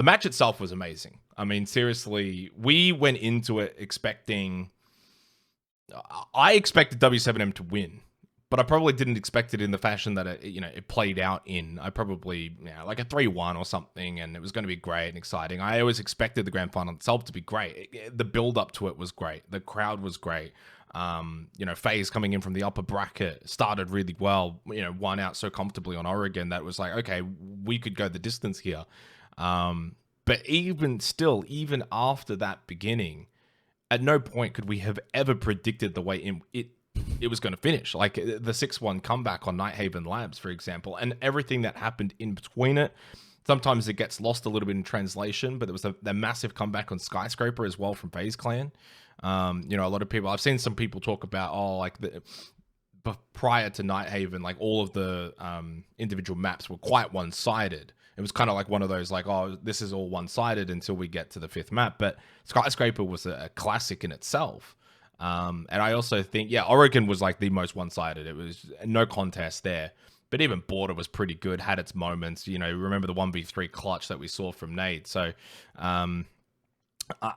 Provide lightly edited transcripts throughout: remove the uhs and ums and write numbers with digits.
The match itself was amazing. I mean, seriously, we went into it expecting... I expected W7M to win, but I probably didn't expect it in the fashion that it played out in. I probably, like a 3-1 or something, and it was going to be great and exciting. I always expected the grand final itself to be great. The build up to it was great. The crowd was great. FaZe coming in from the upper bracket started really well, won out so comfortably on Oregon that it was like, okay, we could go the distance here. But even still, even after that beginning, at no point could we have ever predicted the way it was going to finish. Like the 6-1 comeback on Nighthaven Labs, for example, and everything that happened in between it. Sometimes it gets lost a little bit in translation, but there was the massive comeback on Skyscraper as well from FaZe Clan. A lot of people, I've seen some people talk about, but prior to Nighthaven, like all of the individual maps were quite one-sided. It was kind of like one of those, like, oh, this is all one-sided until we get to the 5th map. But Skyscraper was a classic in itself. And I also think, Oregon was like the most one-sided. It was no contest there. But even Border was pretty good, had its moments. Remember the 1v3 clutch that we saw from Nate. So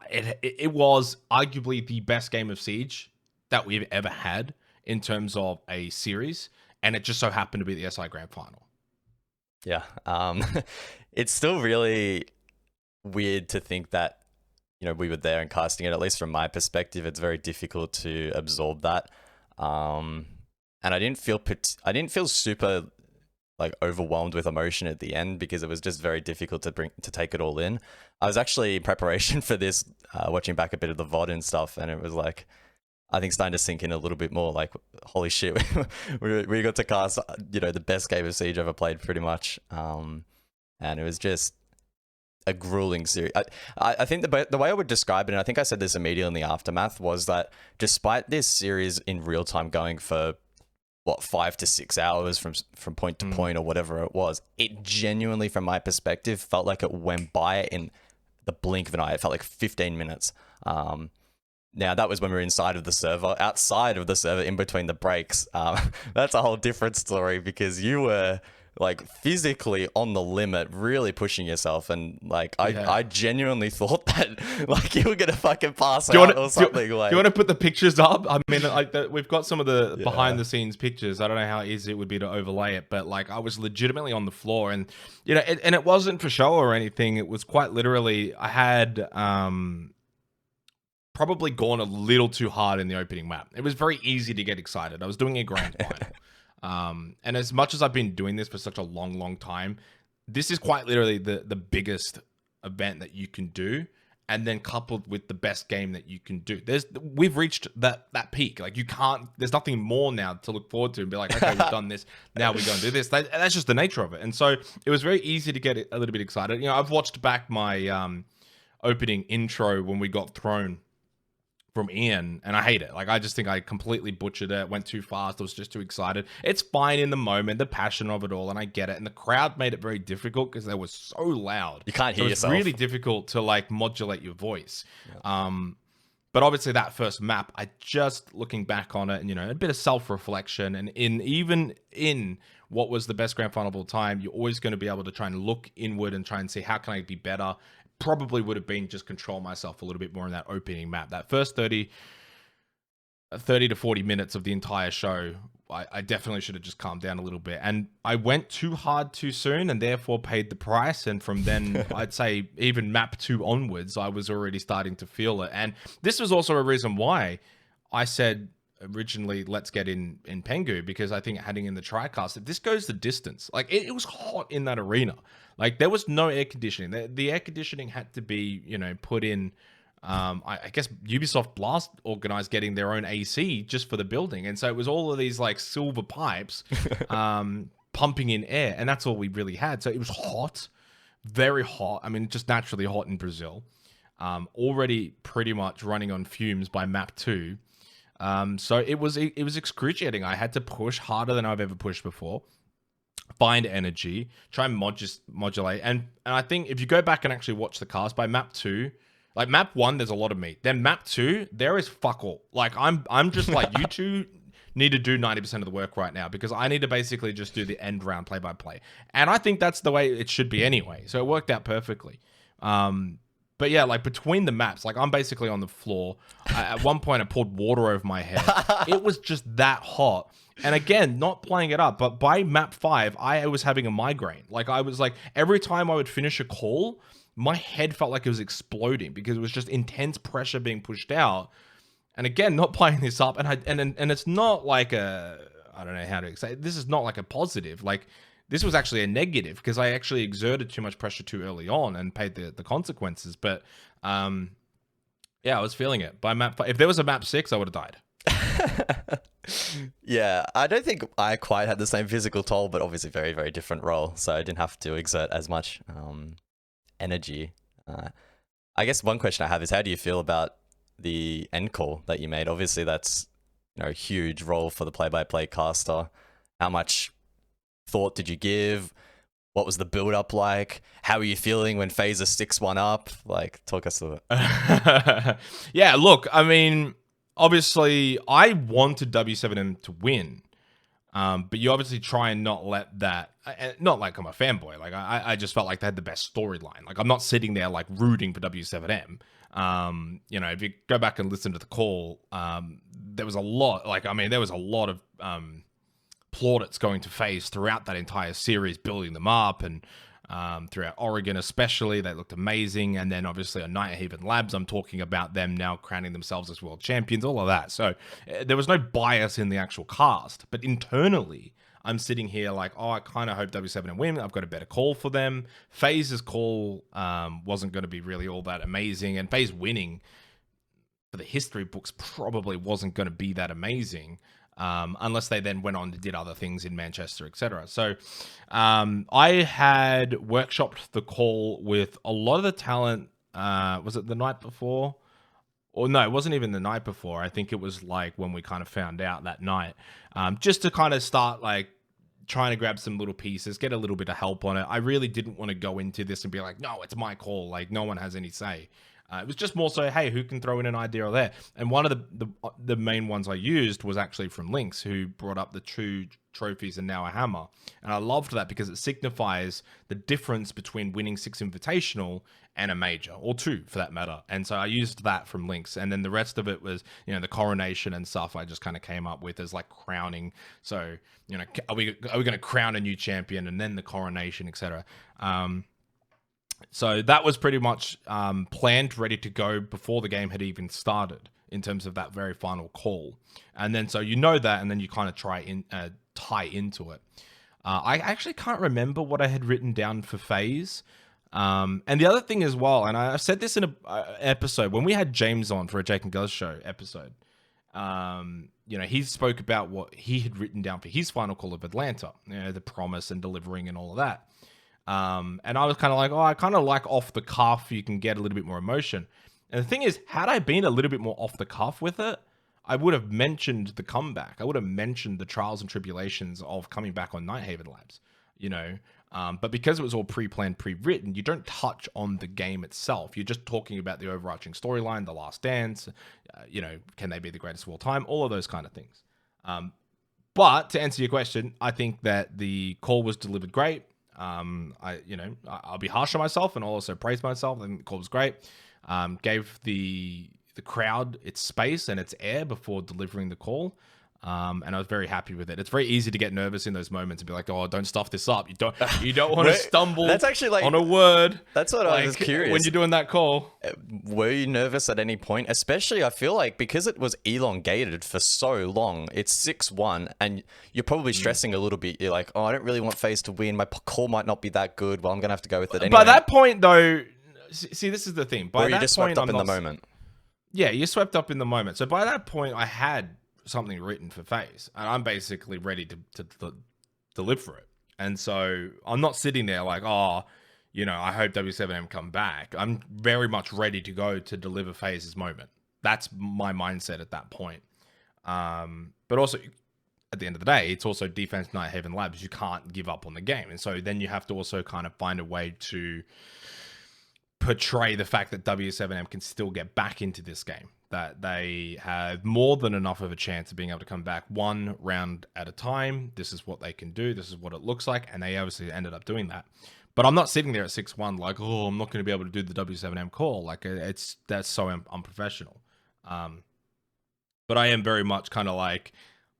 it was arguably the best game of Siege that we've ever had in terms of a series. And it just so happened to be the SI Grand Final. Yeah. It's still really weird to think that, we were there and casting it. At least from my perspective, it's very difficult to absorb that. And I didn't feel super like overwhelmed with emotion at the end because it was just very difficult to take it all in. I was actually in preparation for this, watching back a bit of the VOD and stuff, and it was like, I think starting to sink in a little bit more, like, holy shit, we got to cast, the best game of Siege ever played pretty much. And it was just a grueling series. I think the way I would describe it, and I think I said this immediately in the aftermath, was that despite this series in real time going for 5 to 6 hours from point to point or whatever it was, it genuinely, from my perspective, felt like it went by in the blink of an eye. It felt like 15 minutes. Now, that was when we were inside of the server. Outside of the server, in between the breaks, that's a whole different story because you were, like, physically on the limit, really pushing yourself. And, like, I genuinely thought that, like, you were going to fucking pass out or something. Do you want to put the pictures up? I mean, we've got some of the behind-the-scenes pictures. I don't know how easy it would be to overlay it, but, like, I was legitimately on the floor. And, and it wasn't for show or anything. It was quite literally, I had... probably gone a little too hard in the opening map. It was very easy to get excited. I was doing a grand final. And as much as I've been doing this for such a long, long time, this is quite literally the biggest event that you can do. And then coupled with the best game that you can do. We've reached that peak. Like there's nothing more now to look forward to and be like, okay, we've done this. Now we're going to do this. That's just the nature of it. And so it was very easy to get a little bit excited. I've watched back my opening intro when we got thrown from Ian, and I hate it. Like, I just think I completely butchered it, went too fast, I was just too excited. It's fine in the moment, the passion of it all, and I get it. And the crowd made it very difficult because they were so loud. You can't hear yourself. It's really difficult to, like, modulate your voice. Yeah. But obviously that first map, I just looking back on it and, a bit of self-reflection, and even in what was the best grand final of all time, you're always going to be able to try and look inward and try and see how can I be better. Probably would have been just control myself a little bit more in that opening map. That first 30 to 40 minutes of the entire show, I definitely should have just calmed down a little bit. And I went too hard too soon and therefore paid the price. And from then, I'd say even map 2 onwards, I was already starting to feel it. And this was also a reason why I said originally, let's get in Pengu, because I think heading in the TriCast, if this goes the distance, like it was hot in that arena. Like there was no air conditioning. The air conditioning had to be, put in. I guess Ubisoft Blast organized getting their own AC just for the building, and so it was all of these like silver pipes pumping in air, and that's all we really had. So it was hot, very hot. I mean, just naturally hot in Brazil. Already pretty much running on fumes by map 2. So it was excruciating. I had to push harder than I've ever pushed before. Find energy, try and modulate. And I think if you go back and actually watch the cast by map 2, like map 1, there's a lot of meat. Then map 2, there is fuck all. Like I'm just like, you two need to do 90% of the work right now because I need to basically just do the end round play by play. And I think that's the way it should be anyway. So it worked out perfectly. But yeah, like between the maps, like I'm basically on the floor. At one point, I poured water over my head. It was just that hot. And again, not playing it up, but by map 5, I was having a migraine. Like I was like, every time I would finish a call, my head felt like it was exploding because it was just intense pressure being pushed out. And again, not playing this up, and it's not like I don't know how to say, this is not like a positive. Like this was actually a negative because I actually exerted too much pressure too early on and paid the consequences. But yeah, I was feeling it. By map 5, if there was a map 6, I would have died. Yeah, I don't think I quite had the same physical toll, but obviously very, very different role. So I didn't have to exert as much energy. I guess one question I have is, how do you feel about the end call that you made? Obviously, that's a huge role for the play-by-play caster. How much thought did you give? What was the build-up like? How were you feeling when FaZe 6-1 up? Like, talk us through it. Yeah, look, I mean, obviously, I wanted W7M to win. But you obviously try and not let that, not like I'm a fanboy. Like I just felt like they had the best storyline. Like I'm not sitting there like rooting for W7M. If you go back and listen to the call, there was a lot, there was a lot of plaudits going to FaZe throughout that entire series, building them up, and throughout Oregon especially, they looked amazing. And then obviously on Nighthaven Labs, I'm talking about them now crowning themselves as world champions, all of that. So there was no bias in the actual cast, but internally, I'm sitting here like, oh, I kind of hope W7M win. I've got a better call for them. FaZe's call wasn't going to be really all that amazing, and FaZe winning for the history books probably wasn't going to be that amazing. Unless they then went on and did other things in Manchester, etc. So I had workshopped the call with a lot of the talent. Was it the night before? Or no, it wasn't even the night before. I think it was like when we kind of found out that night. Just to kind of start like trying to grab some little pieces, get a little bit of help on it. I really didn't want to go into this and be like, no, it's my call. Like no one has any say. It was just more so, hey, who can throw in an idea or there? And one of the main ones I used was actually from Lynx, who brought up the 2 trophies and now a hammer. And I loved that because it signifies the difference between winning 6 Invitational and a major, or 2 for that matter. And so I used that from Lynx. And then the rest of it was, the coronation and stuff I just kind of came up with as like crowning. So, are we going to crown a new champion and then the coronation, etc. So that was pretty much planned, ready to go before the game had even started in terms of that very final call. And then so that, and then you kind of tie into it. I actually can't remember what I had written down for FaZe. And the other thing as well, and I said this in an episode, when we had James on for a Jake and Guzz show episode, he spoke about what he had written down for his final call of Atlanta, the promise and delivering and all of that. And I was kind of like, I kind of like off the cuff, you can get a little bit more emotion. And the thing is, had I been a little bit more off the cuff with it, I would have mentioned the comeback. I would have mentioned the trials and tribulations of coming back on Nighthaven Labs, but because it was all pre-planned, pre-written, you don't touch on the game itself. You're just talking about the overarching storyline, the last dance, can they be the greatest of all time? All of those kind of things. But to answer your question, I think that the call was delivered great. I'll be harsh on myself and I'll also praise myself. I think the call was great. Gave the crowd its space and its air before delivering the call. And I was very happy with it. It's very easy to get nervous in those moments and be like, "Oh, don't stuff this up. You don't want to stumble that's actually like, on a word." That's what I was curious. When you're doing that call. Were you nervous at any point? Especially, I feel like because it was elongated for so long, it's 6-1, and you're probably stressing a little bit. You're like, "Oh, I don't really want FaZe to win. My call might not be that good. Well, I'm gonna have to go with it anyway." By that point, though, see, this is the thing. By or you that just point, swept up in the moment. Yeah, you're swept up in the moment. So by that point, I had something written for FaZe, and I'm basically ready to live for it. And so I'm not sitting there like, I hope W7M come back. I'm very much ready to go to deliver FaZe's moment. That's my mindset at that point. But also, at the end of the day, it's also defense Nighthaven Labs. You can't give up on the game. And so then you have to also kind of find a way to portray the fact that W7M can still get back into this game, that they have more than enough of a chance of being able to come back 1 round at a time. This is what they can do. This is what it looks like. And they obviously ended up doing that. But I'm not sitting there at 6-1 like, oh, I'm not going to be able to do the W7M call. Like that's so unprofessional. But I am very much kind of like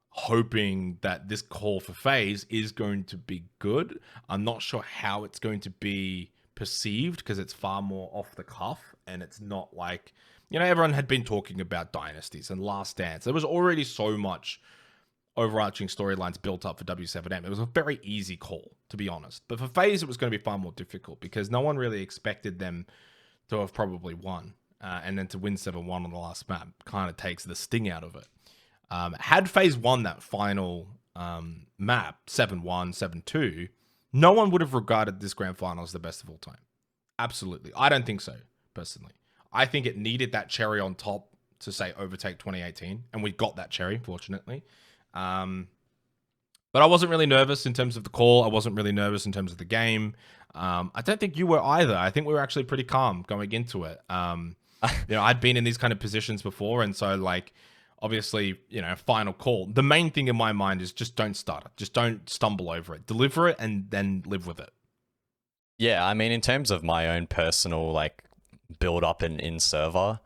hoping that this call for FaZe is going to be good. I'm not sure how it's going to be perceived because it's far more off the cuff and it's not like, everyone had been talking about dynasties and Last Dance. There was already so much overarching storylines built up for W7M. It was a very easy call, to be honest. But for FaZe, it was going to be far more difficult because no one really expected them to have probably won. And then to win 7-1 on the last map kind of takes the sting out of it. Had FaZe won that final map, 7-1, 7-2, no one would have regarded this grand final as the best of all time. Absolutely. I don't think so, personally. I think it needed that cherry on top to, say, overtake 2018. And we got that cherry, fortunately. But I wasn't really nervous in terms of the call. I wasn't really nervous in terms of the game. I don't think you were either. I think we were actually pretty calm going into it. I'd been in these kind of positions before. And so, like, obviously, final call. The main thing in my mind is just don't start it. Just don't stumble over it. Deliver it and then live with it. Yeah, I mean, in terms of my own personal, like, build up in server,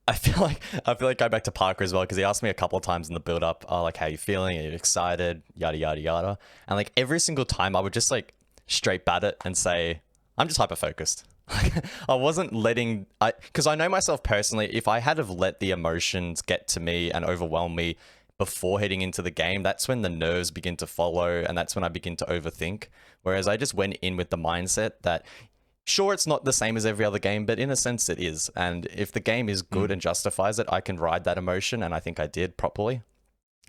I feel like going back to Parker as well, because he asked me a couple of times in the build up, like, how you feeling? Are you excited? Yada, yada, yada. And like every single time I would just like straight bat it and say, I'm just hyper focused. I wasn't letting, because I know myself personally, if I had have let the emotions get to me and overwhelm me before heading into the game, that's when the nerves begin to follow and that's when I begin to overthink. Whereas I just went in with the mindset that, sure, it's not the same as every other game, but in a sense it is. And if the game is good and justifies it, I can ride that emotion, and I think I did properly.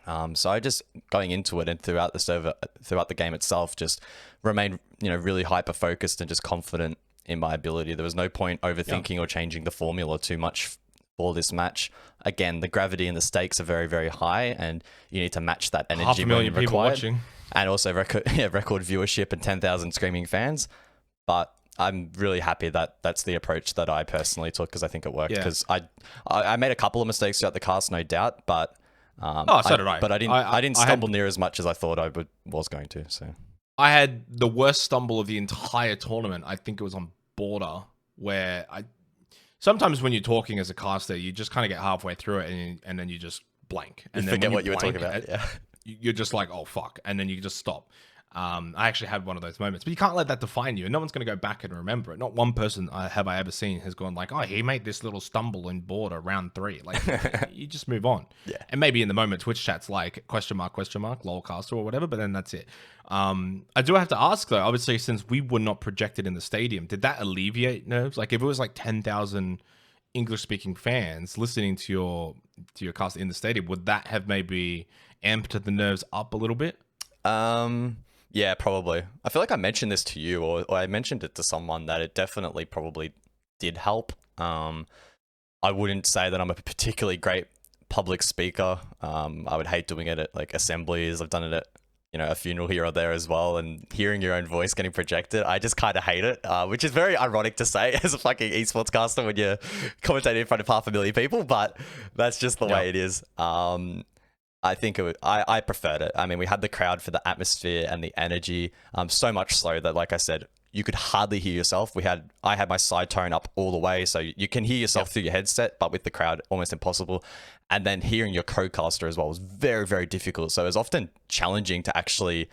So I just, going into it and throughout the game itself, just remained, really hyper focused and just confident in my ability. There was no point overthinking or changing the formula too much for this match. Again, the gravity and the stakes are very, very high, and you need to match that energy. 500,000 people watching, and also record viewership and 10,000 screaming fans. But I'm really happy that that's the approach that I personally took, because I think it worked. Because I made a couple of mistakes throughout the cast, no doubt, but so did I. But I didn't stumble near as much as I thought I was going to. So I had the worst stumble of the entire tournament. I think it was on Border, where sometimes when you're talking as a caster, you just kind of get halfway through it and then you just blank. And you then forget what you were talking about. You're just like, oh, fuck. And then you just stop. I actually had one of those moments, but you can't let that define you, and no one's going to go back and remember it. Not one person have I ever seen has gone like, oh, he made this little stumble in Border round 3. Like, you just move on. Yeah. And maybe in the moment, Twitch chat's like, !!, lolcaster or whatever, but then that's it. I do have to ask, though, obviously, since we were not projected in the stadium, did that alleviate nerves? Like, if it was like 10,000 English-speaking fans listening to your cast in the stadium, would that have maybe amped the nerves up a little bit? Yeah, probably. I feel like I mentioned this to you, or I mentioned it to someone, that it definitely probably did help. I wouldn't say that I'm a particularly great public speaker. I would hate doing it at like assemblies. I've done it at, a funeral here or there as well, and hearing your own voice getting projected, I just kind of hate it, which is very ironic to say as a fucking esports caster when you're commentating in front of 500,000 people, but that's just the way it is. I think I preferred it. I mean, we had the crowd for the atmosphere and the energy, so much so that, like I said, you could hardly hear yourself. I had my side tone up all the way, so you can hear yourself through your headset, but with the crowd, almost impossible. And then hearing your co-caster as well was very, very difficult. So it was often challenging to actually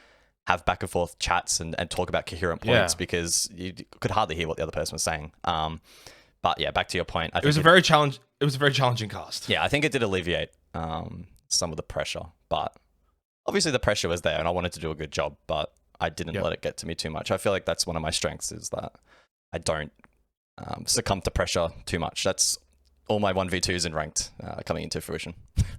have back and forth chats and talk about coherent points because you could hardly hear what the other person was saying. But yeah, back to your point. It was a very challenging cast. Yeah, I think it did alleviate some of the pressure, but obviously the pressure was there and I wanted to do a good job, but I didn't let it get to me too much. I feel like that's one of my strengths, is that I don't succumb to pressure too much. That's all my 1v2s in ranked coming into fruition.